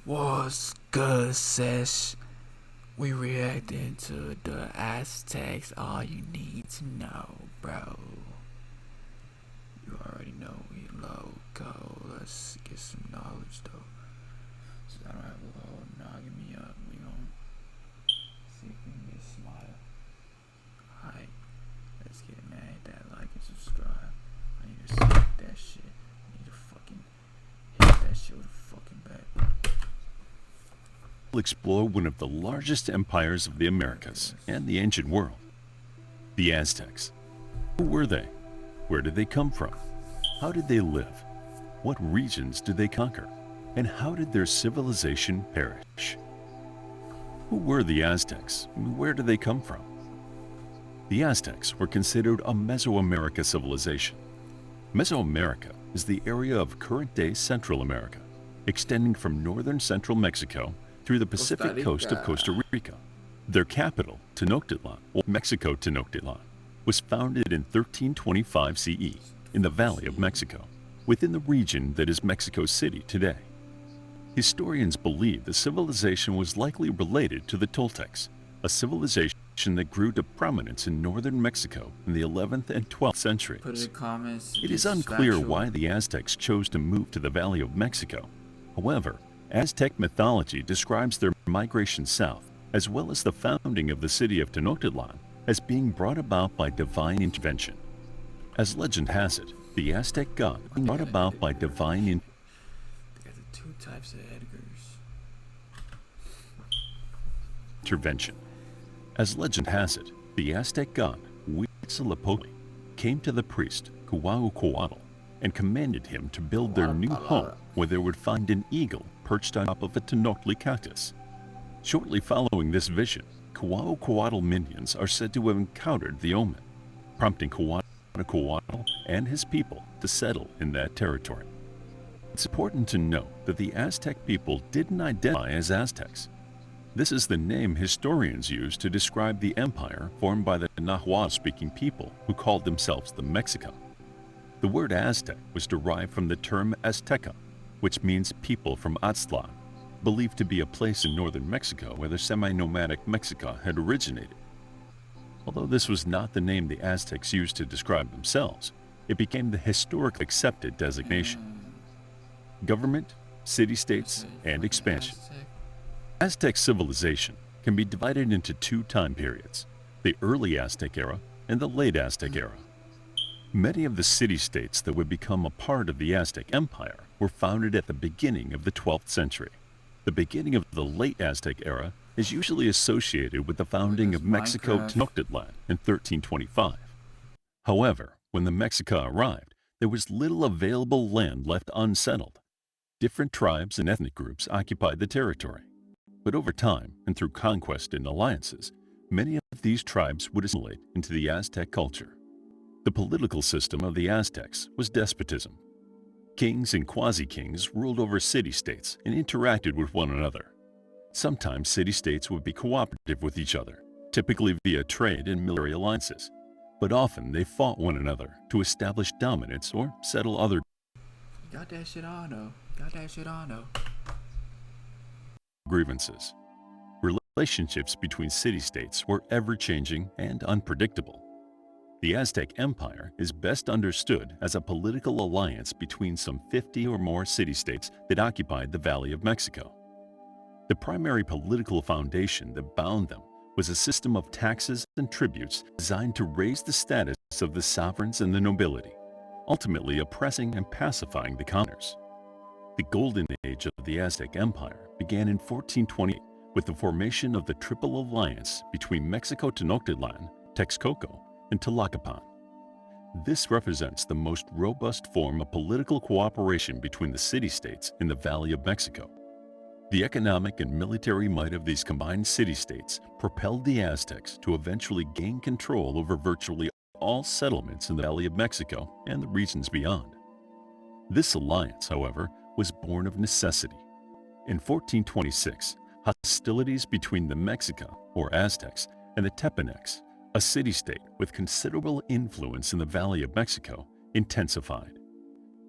What's good, Sesh? We reacting to the Aztecs. All you need to know, bro. You already know we loco. Let's get some knowledge though. So I don't have a little noggin me up. We gon' see if we can get smile. Alright, let's get it, man. Hit that like and subscribe. I need to smack that shit. I need to fucking hit that shit with a fucking bat. We'll explore one of the largest empires of the Americas and the ancient world, the Aztecs. Who were they? Where did they come from? How did they live? What regions did they conquer? And how did their civilization perish? Who were the Aztecs? Where did they come from? The Aztecs were considered a Mesoamerica civilization. Mesoamerica is the area of current-day Central America, extending from northern central Mexico through the Pacific coast of Costa Rica. Their capital, Tenochtitlan, or Mexico Tenochtitlan, was founded in 1325 CE in the Valley of Mexico, within the region that is Mexico City today. Historians believe the civilization was likely related to the Toltecs, a civilization that grew to prominence in northern Mexico in the 11th and 12th centuries. Put in the comments. It is unclear why the Aztecs chose to move to the Valley of Mexico. However, Aztec mythology describes their migration south, as well as the founding of the city of Tenochtitlan, as being brought about by divine intervention. As legend has it, the Aztec god was brought about by divine intervention. They got the two types of Edgars. As legend has it, the Aztec god Huitzilopochtli came to the priest Quetzalcoatl and commanded him to build their new home where they would find an eagle perched on top of a Tenochtli cactus. Shortly following this vision, minions are said to have encountered the omen, prompting Quetzalcoatl and his people to settle in that territory. It's important to note that the Aztec people didn't identify as Aztecs. This is the name historians use to describe the empire formed by the Nahuatl-speaking people who called themselves the Mexica. The word Aztec was derived from the term azteca, which means people from Aztlan, believed to be a place in northern Mexico where the semi-nomadic Mexica had originated. Although this was not the name the Aztecs used to describe themselves, it became the historically accepted designation. Government, city-states, and expansion. Aztec civilization can be divided into two time periods, the early Aztec era and the late Aztec era. Many of the city-states that would become a part of the Aztec Empire were founded at the beginning of the 12th century. The beginning of the late Aztec era is usually associated with the founding of Mexico Tenochtitlan in 1325. However, when the Mexica arrived, there was little available land left unsettled. Different tribes and ethnic groups occupied the territory. But over time, and through conquest and alliances, many of these tribes would assimilate into the Aztec culture. The political system of the Aztecs was despotism. Kings and quasi-kings ruled over city-states and interacted with one another. Sometimes city-states would be cooperative with each other, typically via trade and military alliances, but often they fought one another to establish dominance or settle other grievances. Relationships between city-states were ever-changing and unpredictable. The Aztec Empire is best understood as a political alliance between some 50 or more city-states that occupied the Valley of Mexico. The primary political foundation that bound them was a system of taxes and tributes designed to raise the status of the sovereigns and the nobility, ultimately oppressing and pacifying the commoners. The golden age of the Aztec Empire began in 1428 with the formation of the Triple Alliance between Mexico Tenochtitlan, Texcoco, and Tlacopan. This represents the most robust form of political cooperation between the city-states in the Valley of Mexico. The economic and military might of these combined city-states propelled the Aztecs to eventually gain control over virtually all settlements in the Valley of Mexico and the regions beyond. This alliance, however, was born of necessity. In 1426, hostilities between the Mexica, or Aztecs, and the Tepanecs, a city-state with considerable influence in the Valley of Mexico, intensified.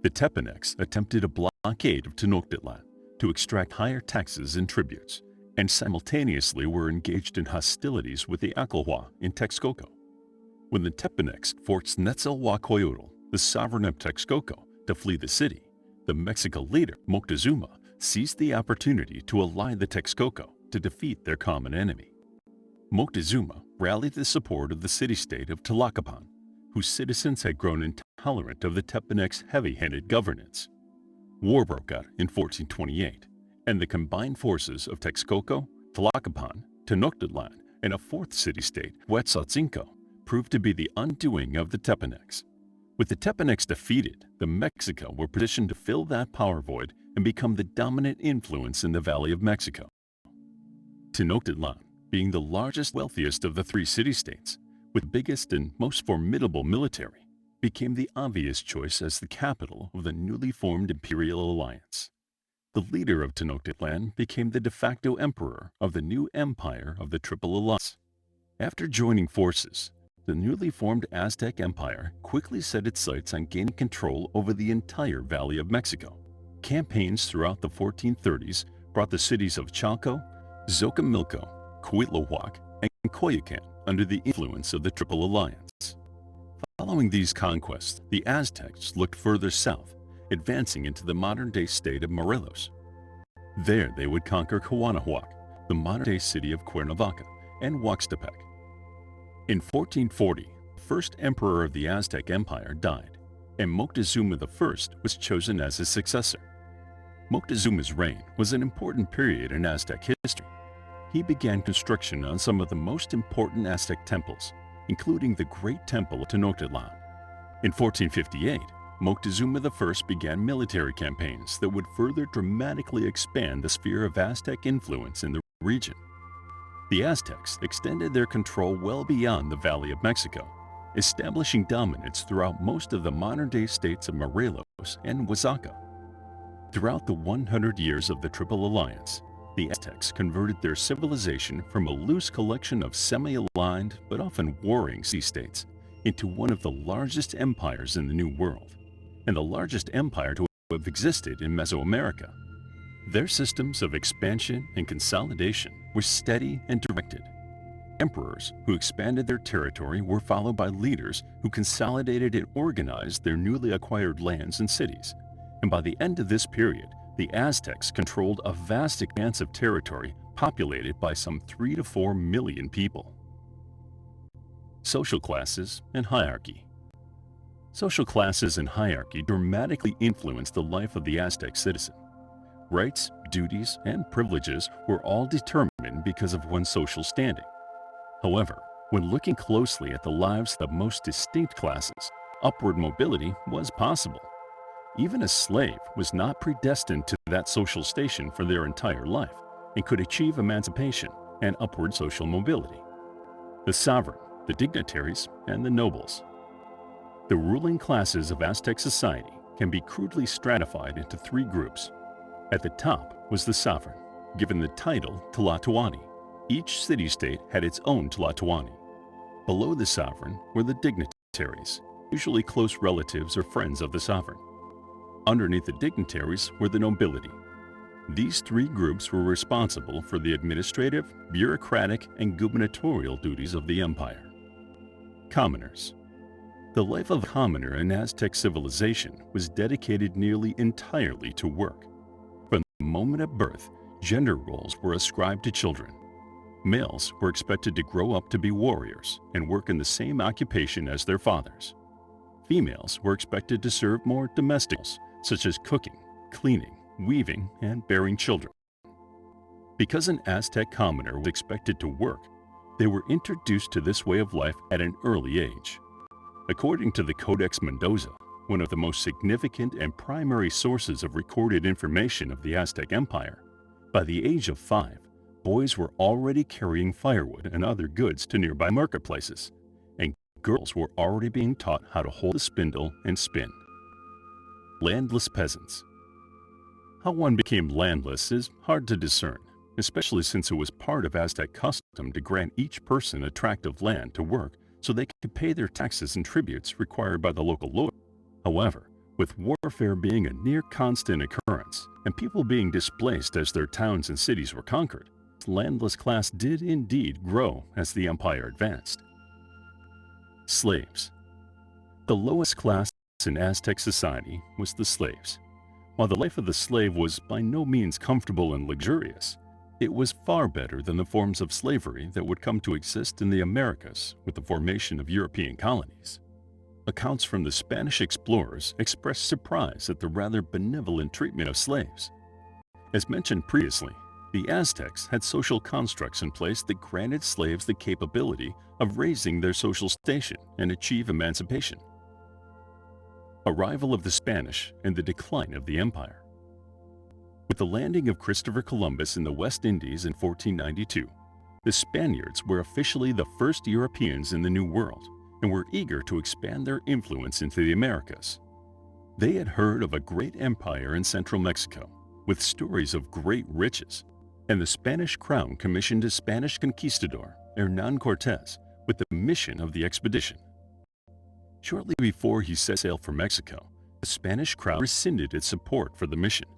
The Tepanecs attempted a blockade of Tenochtitlan, to extract higher taxes and tributes, and simultaneously were engaged in hostilities with the Acolhua in Texcoco. When the Tepanecs forced Netzelhuacoyotl, the sovereign of Texcoco, to flee the city, the Mexican leader Moctezuma seized the opportunity to ally the Texcoco to defeat their common enemy. Moctezuma rallied the support of the city-state of Tlacopan, whose citizens had grown intolerant of the Tepanecs' heavy-handed governance. War broke out in 1428, and the combined forces of Texcoco, Tlacopan, Tenochtitlan, and a fourth city-state, Huetzalcinco, proved to be the undoing of the Tepanecs. With the Tepanecs defeated, the Mexica were positioned to fill that power void and become the dominant influence in the Valley of Mexico. Tenochtitlan, being the largest, wealthiest of the three city-states, with the biggest and most formidable military, became the obvious choice as the capital of the newly formed imperial alliance. The leader of Tenochtitlan became the de facto emperor of the new empire of the Triple Alliance. After joining forces, the newly formed Aztec Empire quickly set its sights on gaining control over the entire Valley of Mexico. Campaigns throughout the 1430s brought the cities of Chalco, Xochimilco, Cuitlahuac, and Coyoacan under the influence of the Triple Alliance. Following these conquests, the Aztecs looked further south, advancing into the modern-day state of Morelos. There they would conquer Cuauhnahuac, the modern-day city of Cuernavaca, and Huaxtepec. In 1440, the first emperor of the Aztec Empire died, and Moctezuma I was chosen as his successor. Moctezuma's reign was an important period in Aztec history. He began construction on some of the most important Aztec temples, including the Great Temple of Tenochtitlan. In 1458, Moctezuma I began military campaigns that would further dramatically expand the sphere of Aztec influence in the region. The Aztecs extended their control well beyond the Valley of Mexico, establishing dominance throughout most of the modern-day states of Morelos and Oaxaca. Throughout the 100 years of the Triple Alliance, the Aztecs converted their civilization from a loose collection of semi-aligned but often warring city-states into one of the largest empires in the New World, and the largest empire to have existed in Mesoamerica. Their systems of expansion and consolidation were steady and directed. Emperors who expanded their territory were followed by leaders who consolidated and organized their newly acquired lands and cities, and by the end of this period, the Aztecs controlled a vast expanse of territory populated by some 3 to 4 million people. Social classes and hierarchy. Social classes and hierarchy dramatically influenced the life of the Aztec citizen. Rights, duties, and privileges were all determined because of one's social standing. However, when looking closely at the lives of the most distinct classes, upward mobility was possible. Even a slave was not predestined to that social station for their entire life and could achieve emancipation and upward social mobility. The sovereign, the dignitaries, and the nobles. The ruling classes of Aztec society can be crudely stratified into 3 groups. At the top was the sovereign, given the title Tlatoani. Each city-state had its own Tlatoani. Below the sovereign were the dignitaries, usually close relatives or friends of the sovereign. Underneath the dignitaries were the nobility. These 3 groups were responsible for the administrative, bureaucratic, and gubernatorial duties of the empire. Commoners. The life of a commoner in Aztec civilization was dedicated nearly entirely to work. From the moment of birth, gender roles were ascribed to children. Males were expected to grow up to be warriors and work in the same occupation as their fathers. Females were expected to serve more domestic roles, such as cooking, cleaning, weaving, and bearing children. Because an Aztec commoner was expected to work, they were introduced to this way of life at an early age. According to the Codex Mendoza, one of the most significant and primary sources of recorded information of the Aztec Empire, by the age of 5, boys were already carrying firewood and other goods to nearby marketplaces, and girls were already being taught how to hold a spindle and spin. Landless peasants. How one became landless is hard to discern, especially since it was part of Aztec custom to grant each person a tract of land to work so they could pay their taxes and tributes required by the local lord. However, With warfare being a near constant occurrence and people being displaced as their towns and cities were conquered, this landless class did indeed grow as the empire advanced. Slaves. The lowest class in Aztec society was the slaves. While the life of the slave was by no means comfortable and luxurious, it was far better than the forms of slavery that would come to exist in the Americas with the formation of European colonies. Accounts from the Spanish explorers expressed surprise at the rather benevolent treatment of slaves. As mentioned previously, the Aztecs had social constructs in place that granted slaves the capability of raising their social station and achieve emancipation. Arrival of the Spanish and the decline of the empire. With the landing of Christopher Columbus in the West Indies in 1492, the Spaniards were officially the first Europeans in the New World and were eager to expand their influence into the Americas. They had heard of a great empire in central Mexico with stories of great riches, and the Spanish crown commissioned a Spanish conquistador, Hernán Cortés, with the mission of the expedition. Shortly before he set sail for Mexico, the Spanish crown rescinded its support for the mission,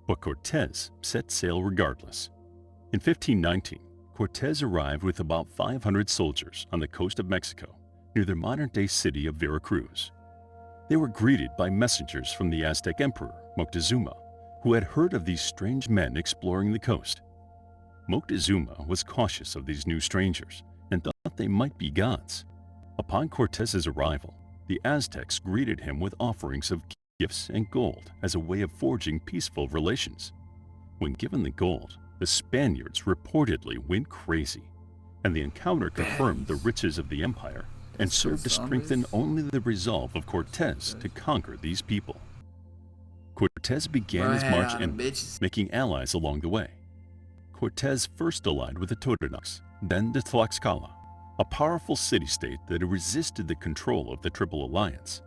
but Cortés set sail regardless. In 1519, Cortés arrived with about 500 soldiers on the coast of Mexico, near the modern-day city of Veracruz. They were greeted by messengers from the Aztec emperor, Moctezuma, who had heard of these strange men exploring the coast. Moctezuma was cautious of these new strangers and thought they might be gods. Upon Cortés's arrival, the Aztecs greeted him with offerings of gifts and gold as a way of forging peaceful relations. When given the gold, the Spaniards reportedly went crazy, and the encounter confirmed the riches of the empire and served to strengthen only the resolve of Cortés to conquer these people. Cortés began his march inward, making allies along the way. Cortés first allied with the Totonacs, then the Tlaxcala, a powerful city-state that had resisted the control of the Triple Alliance.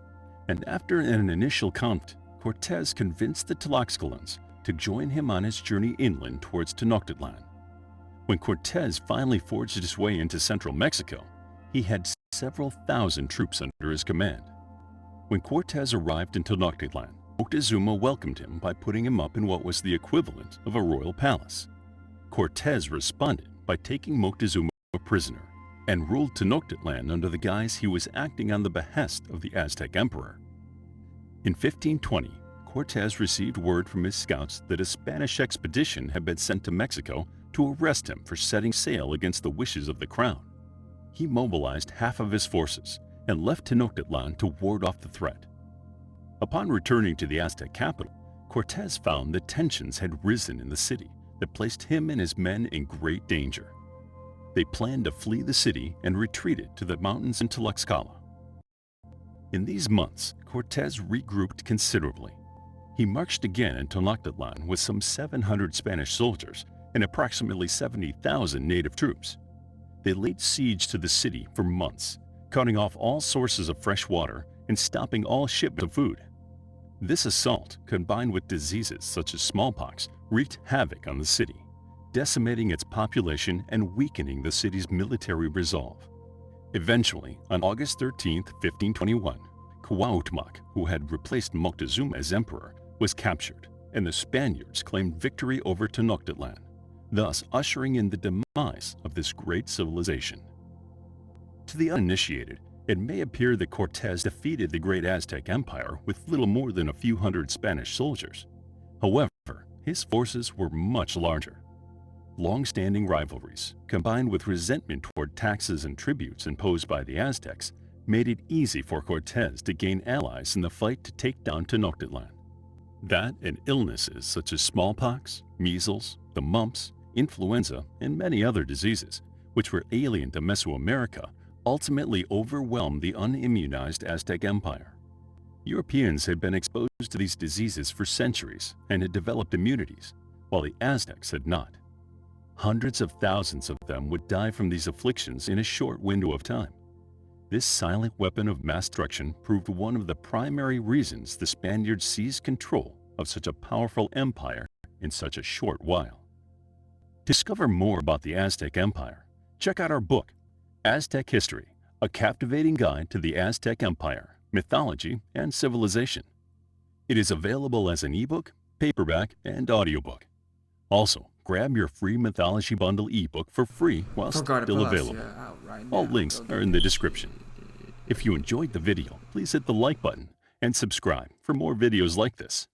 And after an initial conflict, Cortés convinced the Tlaxcalans to join him on his journey inland towards Tenochtitlan. When Cortés finally forged his way into central Mexico, he had several thousand troops under his command. When Cortés arrived in Tenochtitlan, Moctezuma welcomed him by putting him up in what was the equivalent of a royal palace. Cortés responded by taking Moctezuma prisoner and ruled Tenochtitlan under the guise he was acting on the behest of the Aztec emperor. In 1520, Cortés received word from his scouts that a Spanish expedition had been sent to Mexico to arrest him for setting sail against the wishes of the crown. He mobilized half of his forces and left Tenochtitlan to ward off the threat. Upon returning to the Aztec capital, Cortés found that tensions had risen in the city that placed him and his men in great danger. They planned to flee the city and retreated to the mountains in Tlaxcala. In these months, Cortés regrouped considerably. He marched again in Tenochtitlan with some 700 Spanish soldiers and approximately 70,000 native troops. They laid siege to the city for months, cutting off all sources of fresh water and stopping all shipments of food. This assault, combined with diseases such as smallpox, wreaked havoc on the city, decimating its population and weakening the city's military resolve. Eventually, on August 13, 1521, Cuauhtémoc, who had replaced Moctezuma as emperor, was captured, and the Spaniards claimed victory over Tenochtitlan, thus ushering in the demise of this great civilization. To the uninitiated, it may appear that Cortés defeated the great Aztec Empire with little more than a few hundred Spanish soldiers. However, his forces were much larger. Long-standing rivalries, combined with resentment toward taxes and tributes imposed by the Aztecs, made it easy for Cortés to gain allies in the fight to take down Tenochtitlan. That and illnesses such as smallpox, measles, the mumps, influenza, and many other diseases, which were alien to Mesoamerica, ultimately overwhelmed the unimmunized Aztec Empire. Europeans had been exposed to these diseases for centuries and had developed immunities, while the Aztecs had not. Hundreds of thousands of them would die from these afflictions in a short window of time. This silent weapon of mass destruction proved one of the primary reasons the Spaniards seized control of such a powerful empire in such a short while. To discover more about the Aztec Empire, check out our book, Aztec History, a captivating guide to the Aztec Empire, mythology, and civilization. It is available as an ebook, paperback, and audiobook. Also, grab your free Mythology Bundle ebook for free while Forgot still Plus, available. yeah, out right All now. links Go are get in the that description. shit. If you enjoyed the video, please hit the like button and subscribe for more videos like this.